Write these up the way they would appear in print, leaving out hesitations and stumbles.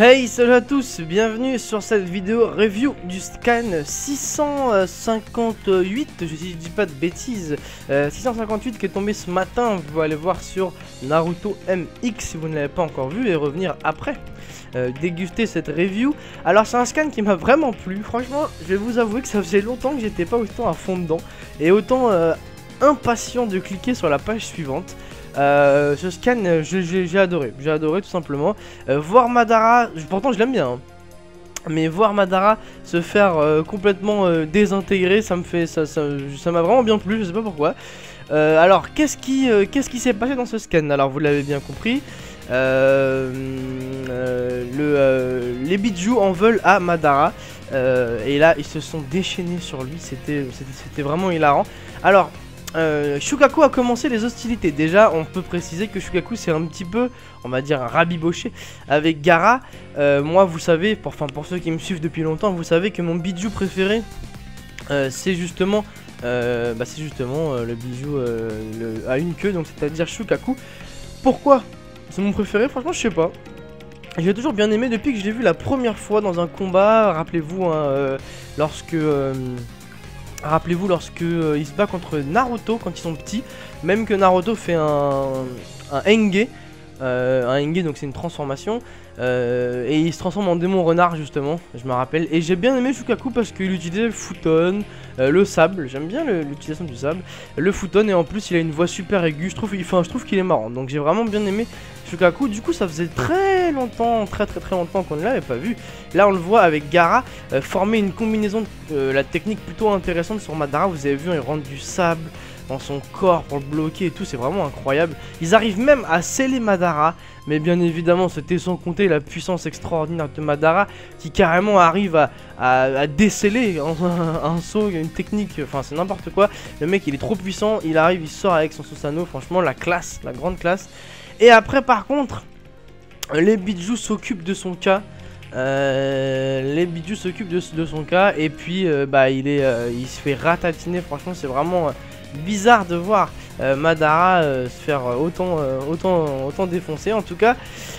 Hey, salut à tous, bienvenue sur cette vidéo review du scan 658, je dis pas de bêtises, 658 qui est tombé ce matin. Vous pouvez aller voir sur Naruto MX si vous ne l'avez pas encore vu et revenir après déguster cette review. Alors c'est un scan qui m'a vraiment plu, franchement je vais vous avouer que ça faisait longtemps que j'étais pas autant à fond dedans et autant impatient de cliquer sur la page suivante. Ce scan, j'ai adoré tout simplement. Voir Madara, pourtant je l'aime bien, hein, mais voir Madara se faire complètement désintégrer, ça m'a vraiment bien plu, je sais pas pourquoi. Alors qu'est-ce qui s'est passé dans ce scan? Alors vous l'avez bien compris, les Bijou en veulent à Madara, et là ils se sont déchaînés sur lui, c'était vraiment hilarant. Alors Shukaku a commencé les hostilités. Déjà on peut préciser que Shukaku c'est un petit peu, on va dire, rabiboché avec Gaara. Moi vous savez, pour ceux qui me suivent depuis longtemps, vous savez que mon bijou préféré c'est justement le bijou à une queue, donc c'est à dire Shukaku. Pourquoi c'est mon préféré? Franchement je sais pas, j'ai toujours bien aimé depuis que je l'ai vu la première fois dans un combat. Rappelez-vous hein, lorsque il se bat contre Naruto quand ils sont petits, même que Naruto fait un Henge. Donc c'est une transformation, et il se transforme en démon renard justement, je me rappelle. Et j'ai bien aimé Shukaku parce qu'il utilisait le futon, le sable, j'aime bien l'utilisation du sable, le futon, et en plus il a une voix super aiguë, je trouve qu'il est marrant, donc j'ai vraiment bien aimé Shukaku. Du coup ça faisait très longtemps, très longtemps qu'on ne l'avait pas vu. Là on le voit avec Gaara former une combinaison, la technique plutôt intéressante sur Madara. Vous avez vu, il rentre du sable dans son corps pour le bloquer et tout, c'est vraiment incroyable. Ils arrivent même à sceller Madara, mais bien évidemment c'était sans compter la puissance extraordinaire de Madara qui carrément arrive à déceler un saut, une technique, enfin c'est n'importe quoi. Le mec il est trop puissant, il arrive, il sort avec son Susanoo, franchement la classe, la grande classe. Et après par contre, les Bijou s'occupent de son cas. Et puis il se fait ratatiner. Franchement c'est vraiment bizarre de voir Madara se faire autant défoncer. En tout cas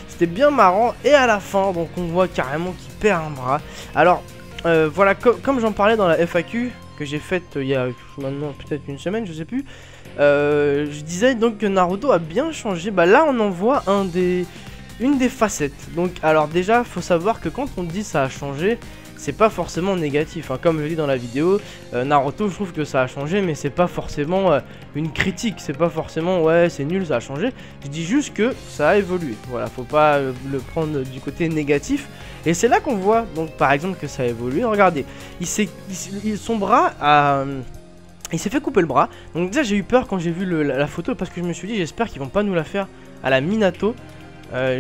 c'était bien marrant. Et à la fin donc on voit carrément qu'il perd un bras. Alors voilà, comme j'en parlais dans la FAQ que j'ai faite il y a maintenant peut-être une semaine, je sais plus, je disais donc que Naruto a bien changé. Bah là on en voit une des facettes. Donc alors déjà faut savoir que quand on dit ça a changé, c'est pas forcément négatif hein. Comme je dis dans la vidéo, Naruto je trouve que ça a changé, mais c'est pas forcément une critique, c'est pas forcément ouais c'est nul ça a changé. Je dis juste que ça a évolué, voilà, faut pas le prendre du côté négatif. Et c'est là qu'on voit donc par exemple que ça a évolué. Regardez, son bras a... il s'est fait couper le bras. Donc déjà j'ai eu peur quand j'ai vu la photo, parce que je me suis dit j'espère qu'ils vont pas nous la faire à la Minato,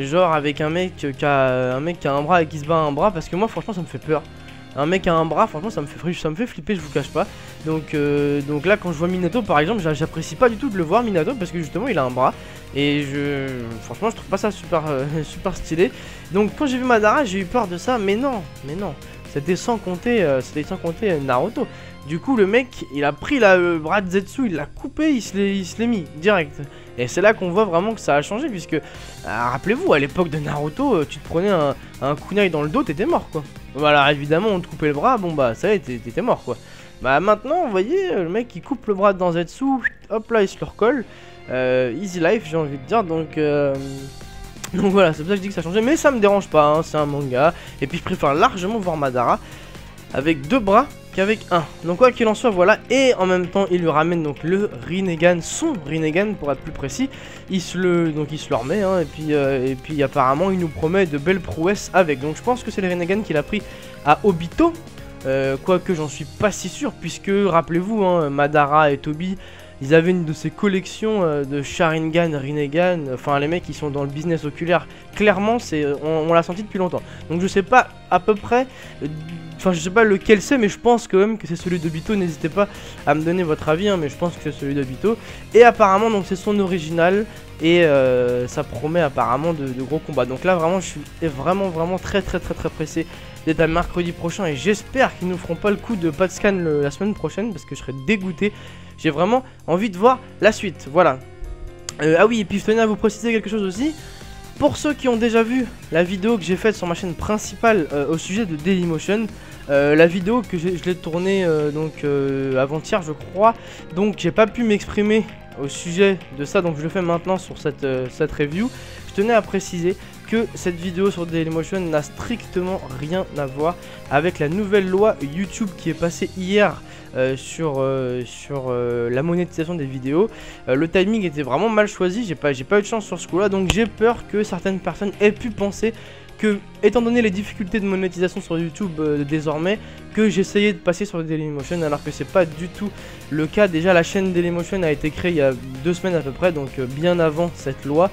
genre avec un mec qui a un bras et qui se bat à un bras, parce que moi franchement ça me fait peur. Un mec a un bras, franchement ça me fait flipper, je vous cache pas. Donc là quand je vois Minato par exemple, j'apprécie pas du tout de le voir Minato, parce que justement il a un bras. Et franchement je trouve pas ça super stylé. Donc quand j'ai vu Madara j'ai eu peur de ça, mais non. C'était sans compter Naruto. Du coup le mec il a pris le bras de Zetsu, il l'a coupé, il se l'est mis direct. Et c'est là qu'on voit vraiment que ça a changé, puisque rappelez-vous à l'époque de Naruto, tu te prenais un kunai dans le dos, t'étais mort quoi. Voilà, évidemment on te coupait le bras, bon bah ça y est, t'étais mort quoi. Bah maintenant vous voyez le mec il coupe le bras dans Zetsu, hop là il se le recolle, easy life j'ai envie de dire. Donc voilà, c'est pour ça que je dis que ça a changé, mais ça me dérange pas hein, c'est un manga. Et puis je préfère largement voir Madara avec deux bras qu'avec un. Donc quoi qu'il en soit, voilà. Et en même temps il lui ramène donc le Rinnegan, son Rinnegan pour être plus précis. Il se le remet hein, et puis apparemment il nous promet de belles prouesses avec. Donc je pense que c'est le Rinnegan qu'il a pris à Obito, quoique j'en suis pas si sûr, puisque rappelez-vous hein, Madara et Toby, ils avaient une de ces collections de Sharingan, Rinnegan. Enfin les mecs ils sont dans le business oculaire, clairement on l'a senti depuis longtemps. Donc je sais pas à peu près, enfin je sais pas lequel c'est, mais je pense quand même que c'est celui d'Obito. N'hésitez pas à me donner votre avis hein, mais je pense que c'est celui d'Obito. Et apparemment donc c'est son original, et ça promet apparemment de gros combats. Donc là vraiment je suis vraiment très pressé d'être à mercredi prochain, et j'espère qu'ils nous feront pas le coup de pas de scan la semaine prochaine, parce que je serais dégoûté. J'ai vraiment envie de voir la suite, voilà. Ah oui, et puis je tenais à vous préciser quelque chose aussi. pour ceux qui ont déjà vu la vidéo que j'ai faite sur ma chaîne principale au sujet de Dailymotion, la vidéo que je l'ai tournée avant-hier je crois, donc j'ai pas pu m'exprimer au sujet de ça, donc je le fais maintenant sur cette review. Je tenais à préciser que cette vidéo sur Dailymotion n'a strictement rien à voir avec la nouvelle loi YouTube qui est passée hier sur la monétisation des vidéos. Le timing était vraiment mal choisi, j'ai pas eu de chance sur ce coup là, donc j'ai peur que certaines personnes aient pu penser que, étant donné les difficultés de monétisation sur YouTube désormais, que j'essayais de passer sur Dailymotion, alors que c'est pas du tout le cas. Déjà la chaîne Dailymotion a été créée il y a 2 semaines à peu près, donc bien avant cette loi.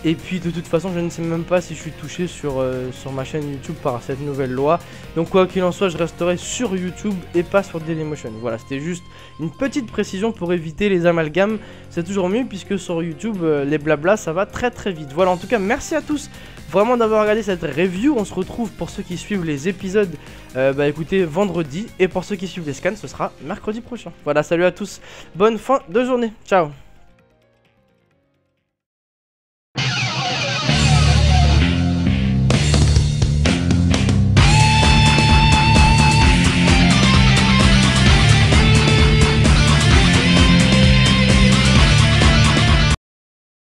Et puis de toute façon je ne sais même pas si je suis touché sur ma chaîne YouTube par cette nouvelle loi. Donc quoi qu'il en soit, je resterai sur YouTube et pas sur Dailymotion. Voilà, c'était juste une petite précision pour éviter les amalgames. C'est toujours mieux puisque sur YouTube les blablas ça va très vite. Voilà, en tout cas merci à tous vraiment d'avoir regardé cette review. On se retrouve pour ceux qui suivent les épisodes écoutez, vendredi. Et pour ceux qui suivent les scans, ce sera mercredi prochain. Voilà, salut à tous, bonne fin de journée, ciao.